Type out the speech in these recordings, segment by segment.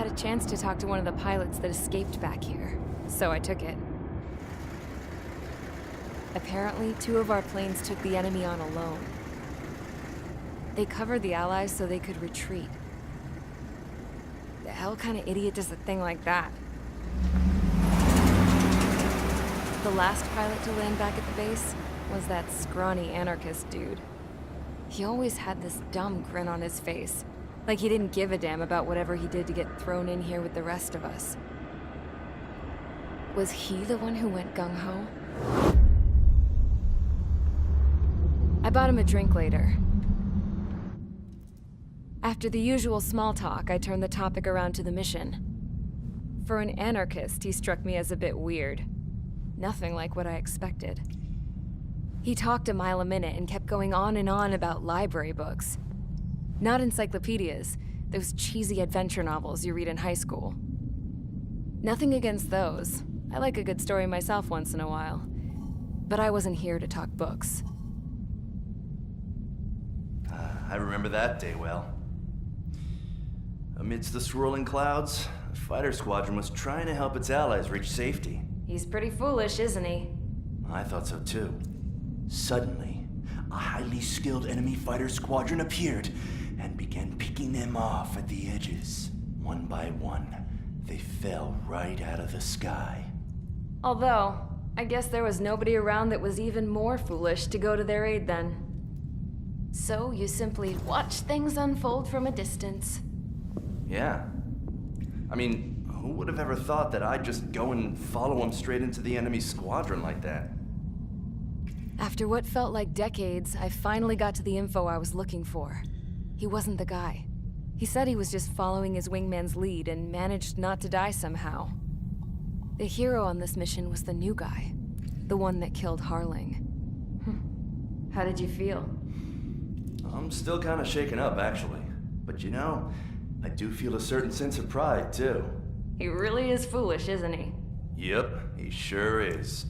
had a chance to talk to one of the pilots that escaped back here, so I took it. Apparently, 2 of our planes took the enemy on alone. They covered the Allies so they could retreat. The hell kind of idiot does a thing like that? The last pilot to land back at the base was that scrawny anarchist dude. He always had this dumb grin on his face, like he didn't give a damn about whatever he did to get thrown in here with the rest of us. Was he the one who went gung-ho? I bought him a drink later. After the usual small talk, I turned the topic around to the mission. For an anarchist, he struck me as a bit weird. Nothing like what I expected. He talked a mile a minute and kept going on and on about library books. Not encyclopedias, those cheesy adventure novels you read in high school. Nothing against those. I like a good story myself once in a while. But I wasn't here to talk books. I remember that day well. Amidst the swirling clouds, the fighter squadron was trying to help its allies reach safety. He's pretty foolish, isn't he? I thought so too. Suddenly, a highly skilled enemy fighter squadron appeared and began picking them off at the edges. One by one, they fell right out of the sky. Although, I guess there was nobody around that was even more foolish to go to their aid then. So you simply watch things unfold from a distance. Yeah. I mean, who would have ever thought that I'd just go and follow him straight into the enemy squadron like that? After what felt like decades, I finally got to the info I was looking for. He wasn't the guy. He said he was just following his wingman's lead and managed not to die somehow. The hero on this mission was the new guy. The one that killed Harling. How did you feel? I'm still kind of shaken up, actually. But you know, I do feel a certain sense of pride, too. He really is foolish, isn't he? Yep, he sure is.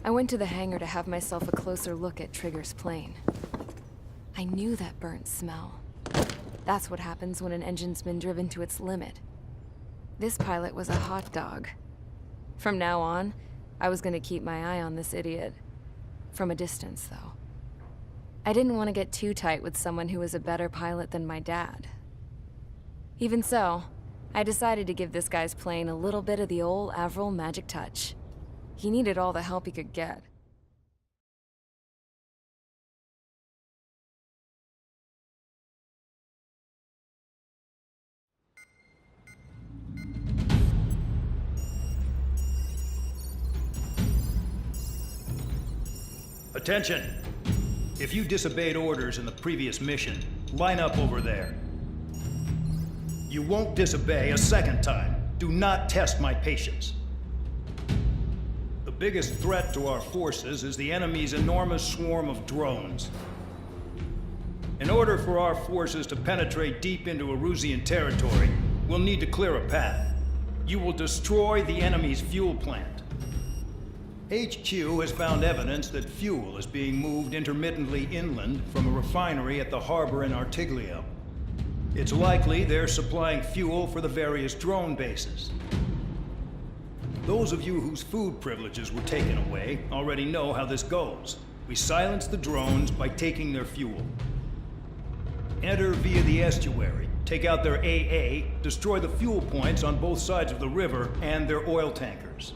I went to the hangar to have myself a closer look at Trigger's plane. I knew that burnt smell. That's what happens when an engine's been driven to its limit. This pilot was a hot dog. From now on, I was gonna keep my eye on this idiot. From a distance, though. I didn't want to get too tight with someone who was a better pilot than my dad. Even so, I decided to give this guy's plane a little bit of the old Avril magic touch. He needed all the help he could get. Attention! If you disobeyed orders in the previous mission, line up over there. You won't disobey a second time. Do not test my patience. The biggest threat to our forces is the enemy's enormous swarm of drones. In order for our forces to penetrate deep into Erusian territory, we'll need to clear a path. You will destroy the enemy's fuel plant. HQ has found evidence that fuel is being moved intermittently inland from a refinery at the harbor in Artiglio. It's likely they're supplying fuel for the various drone bases. Those of you whose food privileges were taken away already know how this goes. We silence the drones by taking their fuel. Enter via the estuary, take out their AA, destroy the fuel points on both sides of the river and their oil tankers.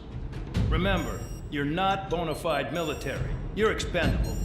Remember, you're not bona fide military. You're expendable.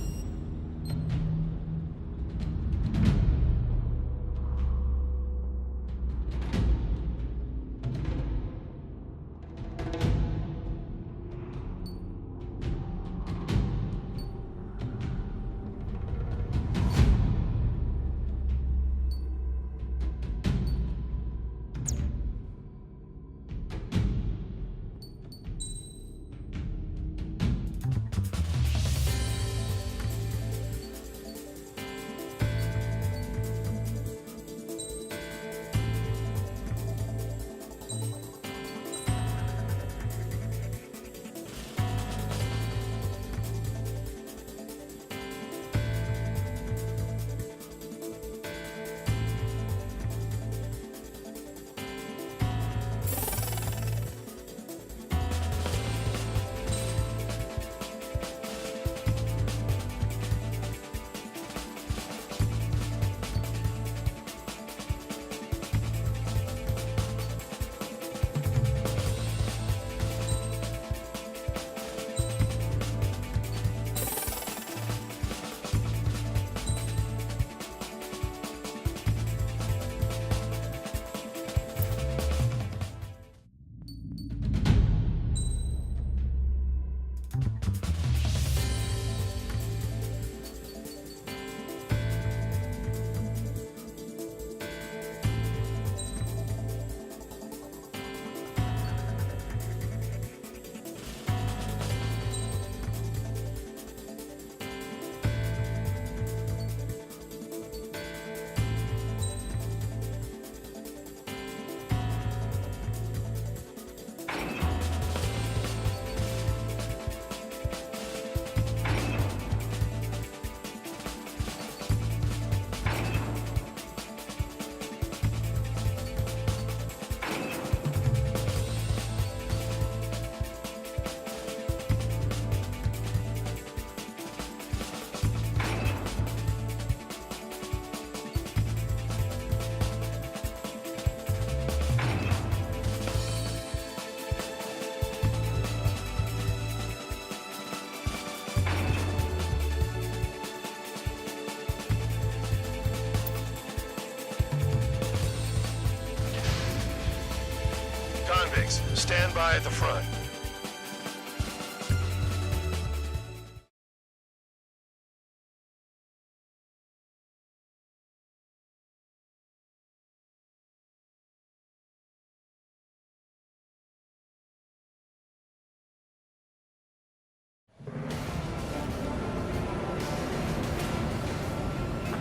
6. Stand by at the front.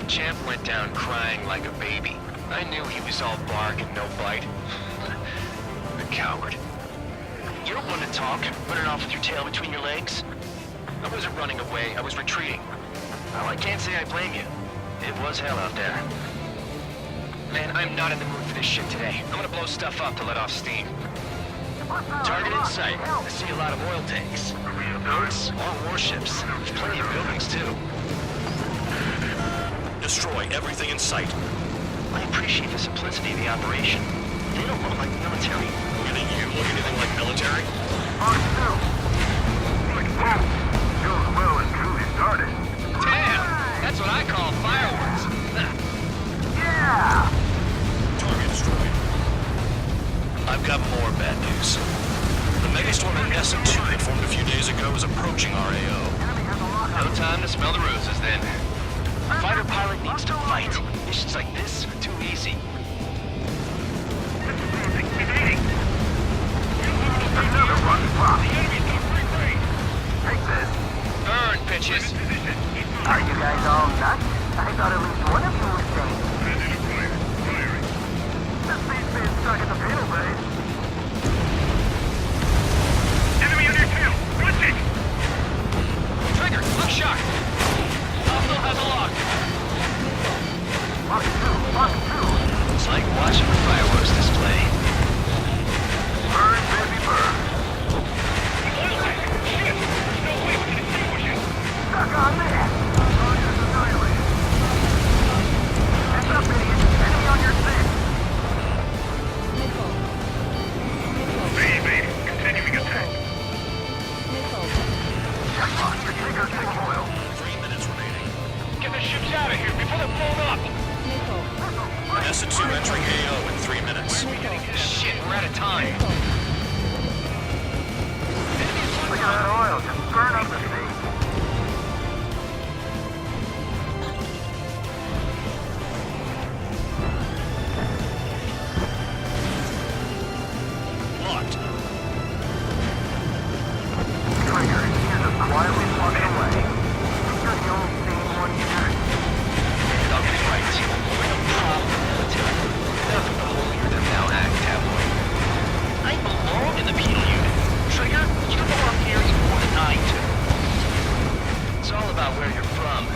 Champ went down crying like a baby. I knew he was all bark and no bite. The coward. You don't want to talk, running off with your tail between your legs? I wasn't running away, I was retreating. Well, I can't say I blame you. It was hell out there. Man, I'm not in the mood for this shit today. I'm gonna blow stuff up to let off steam. Target in sight. I see a lot of oil tanks. Boats, all warships. There's plenty of buildings, too. Destroy everything in sight. I appreciate the simplicity of the operation. They don't look like military. Do you look anything like military? Well and truly started. Damn! That's what I call fireworks. Yeah! Target destroyed. I've got more bad news. The megastorm in Missão 2 that formed a few days ago is approaching our AO. No time to smell the roses, then. A fighter pilot needs to fight. Missions like this are too easy. Another rocket pop. Take this. Burn, bitches! Are you guys all nuts? I thought at least one of you was sane. This beast's being stuck in the panel bay. Enemy on your tail! Watch it! Trigger, look shot! Hostile has a lock. Mark 2. It's like watching a fireworks display. Burn, baby, burn. Shit! There's no way we can extinguish it. Stuck on that. Target's annihilated. Heads up, idiot. Enemy on your six. Baby, continuing attack. Jackpot, your trigger's taking oil. 3 minutes remaining. Get the ships out of here before they're blown up! Missão 2 entering AO in 3 minutes. Shit, we're out of time. Look at that oil, just burn up the sea. Locked. Trigger, you're just quietly walking away. You're the only sane one here. I'll get it right. We're no problem military. Nothing but holier than thou act tabloid. I belong in the penal unit. Trigger, you belong here even more than I do. It's all about where you're from.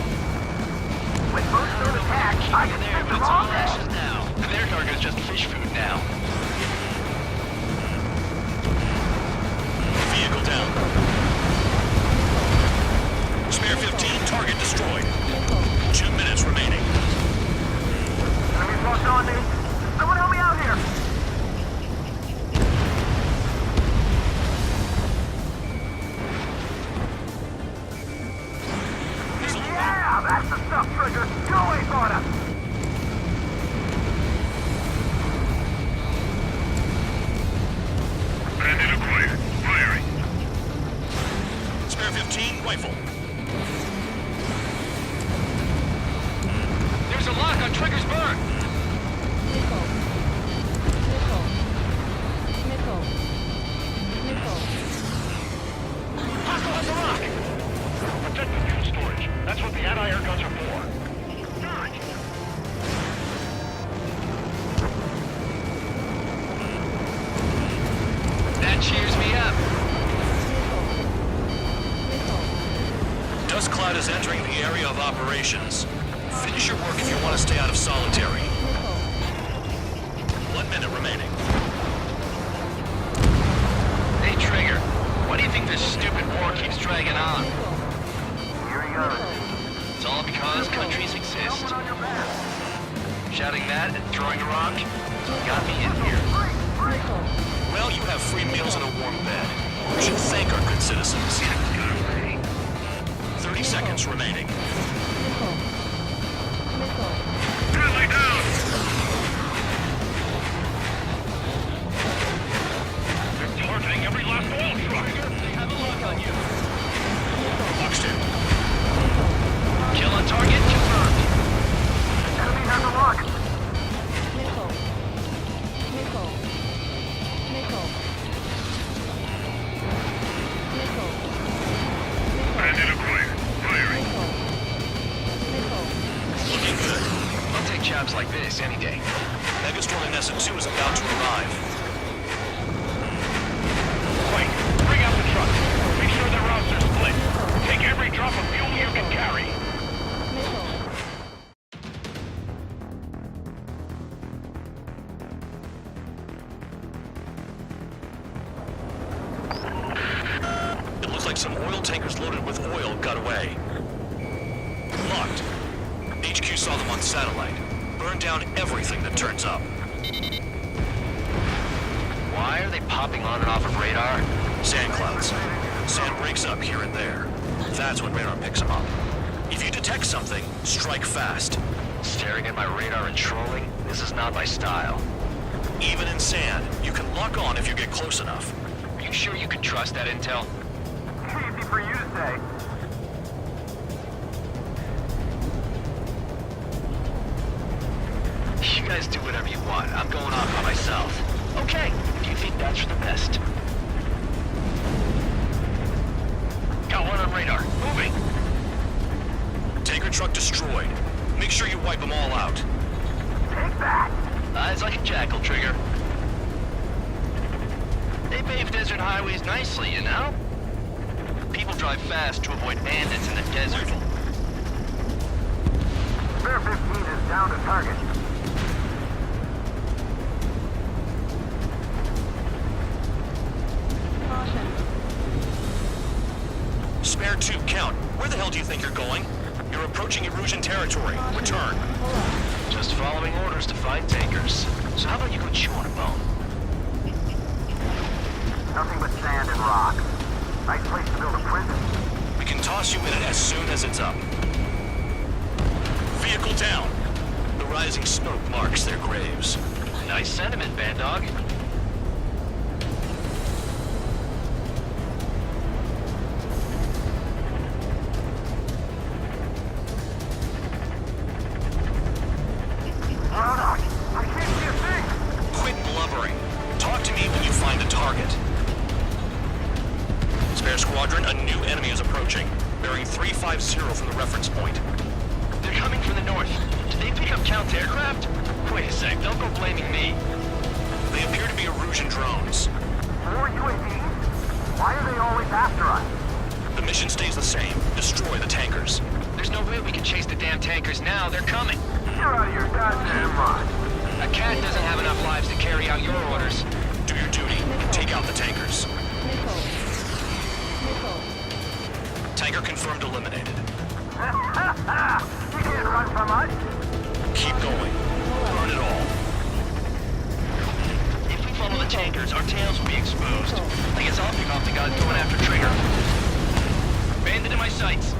With most of the attack, I can There, take but them it's all all ashes now. Their cargo's just fish food now. Vehicle down. Spare 15, target destroyed. 2 minutes remaining. Enemies locked on me. Someone help me out here. Yeah, that's the stuff, Trigger. You always on us. Bandit acquired. Firing. Spare 15, rifle. There's a lock on Trigger's burn. Hostile has a lock. Protected fuel storage. That's what the anti-air guns are for. Dodge. That cheers me up. Dust cloud is entering the area of operations. Finish your work if you want to stay out of solitary. 1 minute remaining. Hey, Trigger. Why do you think this stupid war keeps dragging on? Here he goes. It's all because countries exist. Helmet on your back. Shouting that and throwing a rock got me in here. Well, you have free meals and a warm bed. We should thank our good citizens. 30 seconds remaining. Friendly down. Take every last oil truck. They have a lock on you. Boxed in. Kill on target confirmed. Enemy has a lock. Nickel. Nickel. Nickel. Nickel. Bandit acquired. Firing. Nickel. Nickel. Looking good. I'll take jobs like this any day. Megastorm in SN2 is about to arrive. Wait, bring out the truck. Make sure the routes are split. Take every drop of fuel you can carry. Nickel. It looks like some oil tankers loaded with oil got away. Locked. HQ saw them on satellite. Burn down everything that turns up. Why are they popping on and off of radar? Sand clouds. Sand breaks up here and there. That's when radar picks them up. If you detect something, strike fast. Staring at my radar and trolling? This is not my style. Even in sand, you can lock on if you get close enough. Are you sure you can trust that intel? Easy for you to say. You guys do whatever you want. I'm going off by myself. Okay, if you think that's for the best. Got one on radar. Moving. Tanker truck destroyed. Make sure you wipe them all out. Take that. Eyes like a jackal, Trigger. They pave desert highways nicely, you know? People drive fast to avoid bandits in the desert. Spare 15 is down to target. Caution. Spare 2, count. Where the hell do you think you're going? You're approaching Erusian territory. Return. Pull up. Just following orders to find tankers. So how about you go chew on a bone? Nothing but sand and rock. Nice place to build a prison. We can toss you in it as soon as it's up. Vehicle down. The rising smoke marks their graves. Nice sentiment, Bad Dog. Roanoke, I can't see a thing. Quit blubbering. Talk to me when you find a target. Spare squadron, a new enemy is approaching. Bearing 350 from the reference point. They're coming from the north. Did they pick up counter-aircraft? Wait a sec, don't go blaming me. They appear to be Erusian drones. More UAVs? Why are they always after us? The mission stays the same. Destroy the tankers. There's no way we can chase the damn tankers now. They're coming. You're out of your goddamn mind. A cat doesn't have enough lives to carry out your orders. Do your duty. Take out the tankers. Nickel. Nickel. Tanker confirmed eliminated. You can't run from us. Keep going. Burn it all. If we follow the tankers, our tails will be exposed. I guess I'll pick off the guys going after Trigger. Bandit in my sights.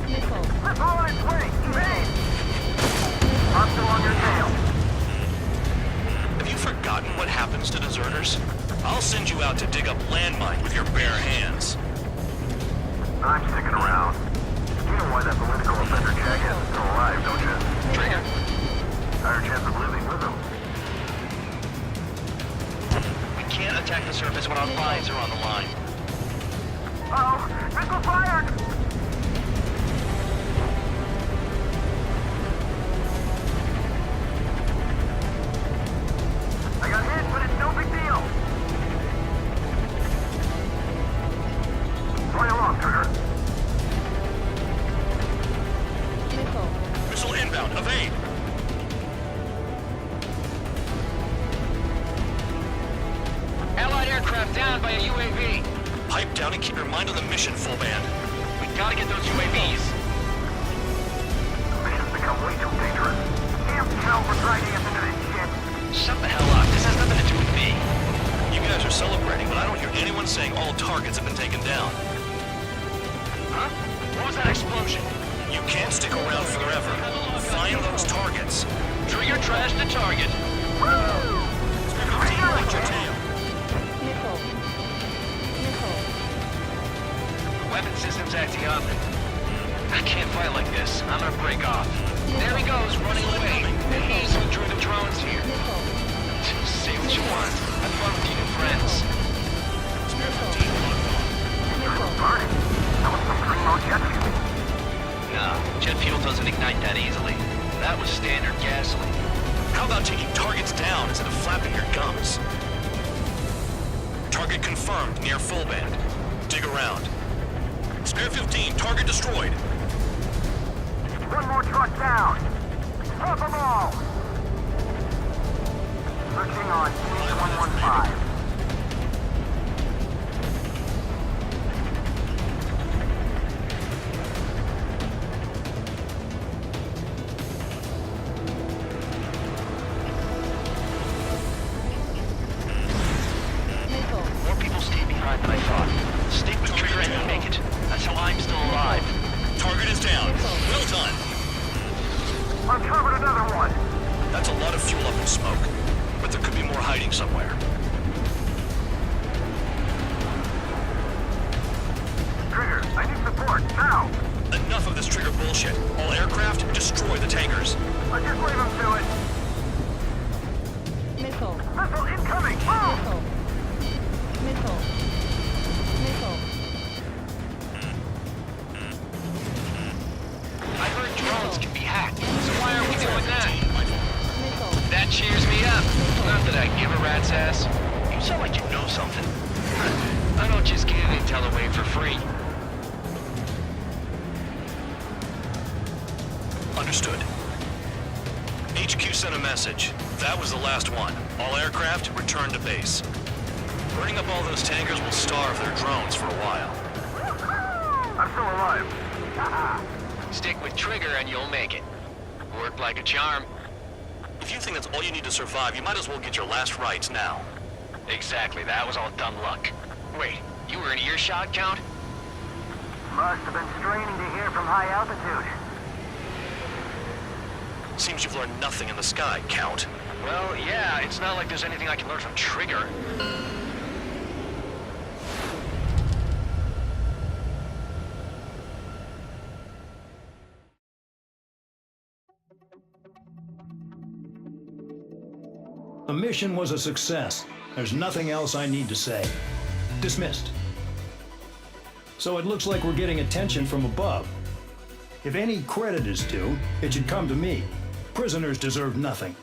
Nickel. Missile on its way. Evade. I'm still on your tail. Have you forgotten what happens to deserters? I'll send you out to dig up landmine with your bare hands. I'm sticking around. You know why that political offender jackass is still alive, don't you? Trigger. Higher chance of living with him. We can't attack the surface when our lives are on the line. Uh-oh! Missile fired! I got hit, but it's no big deal. Play along, Trigger. Nickel. Missile inbound. Evade. Allied aircraft down by a UAV. Pipe down and keep your mind on the mission, full band. We gotta get those UAVs. The mission's become way too dangerous. Damn Calvert's riding us into this shit. Shut the hell up. This has nothing to do with me. You guys are celebrating, but I don't hear anyone saying all targets have been taken down. Huh? What was that explosion? You can't stick around forever. Find those targets. Trigger trash the target. Watch your tail. acting up. I can't fight like this. I'm gonna break off. There he goes, running away. The diesel-driven drones here. Say what you want. Have fun with your new friends. Burning. That was some primo jet fuel. Nah, jet fuel doesn't ignite that easily. That was standard gasoline. How about taking targets down instead of flapping your gums? Target confirmed near full band. Dig around. Spare 15, target destroyed. One more truck down. Drop them all. Searching on C115. More people stay behind than I thought. Stick with trigger and you'll make it. That's how I'm still alive. Target is down. Well done. Uncovered another one. That's a lot of fuel up in smoke. But there could be more hiding somewhere. Trigger, I need support, now. Enough of this trigger bullshit. All aircraft, destroy the tankers. I just leave him to it. Missile. Missile incoming, move! Missile. Missile. I heard drones can be hacked, so why aren't we doing that? Missile. That cheers me up. Not that I give a rat's ass. You sound like you know something. I don't just give intel away for free. Understood. HQ sent a message. That was the last one. All aircraft, return to base. Burning up all those tankers will starve their drones for a while. I'm still alive. Stick with trigger and you'll make it. Worked like a charm. If you think that's all you need to survive, you might as well get your last rites now. Exactly, that was all dumb luck. Wait, you were in earshot, Count? Must have been straining to hear from high altitude. Seems you've learned nothing in the sky, Count. Well, yeah, it's not like there's anything I can learn from Trigger. The mission was a success. There's nothing else I need to say. Dismissed. So it looks like we're getting attention from above. If any credit is due, it should come to me. Prisoners deserve nothing.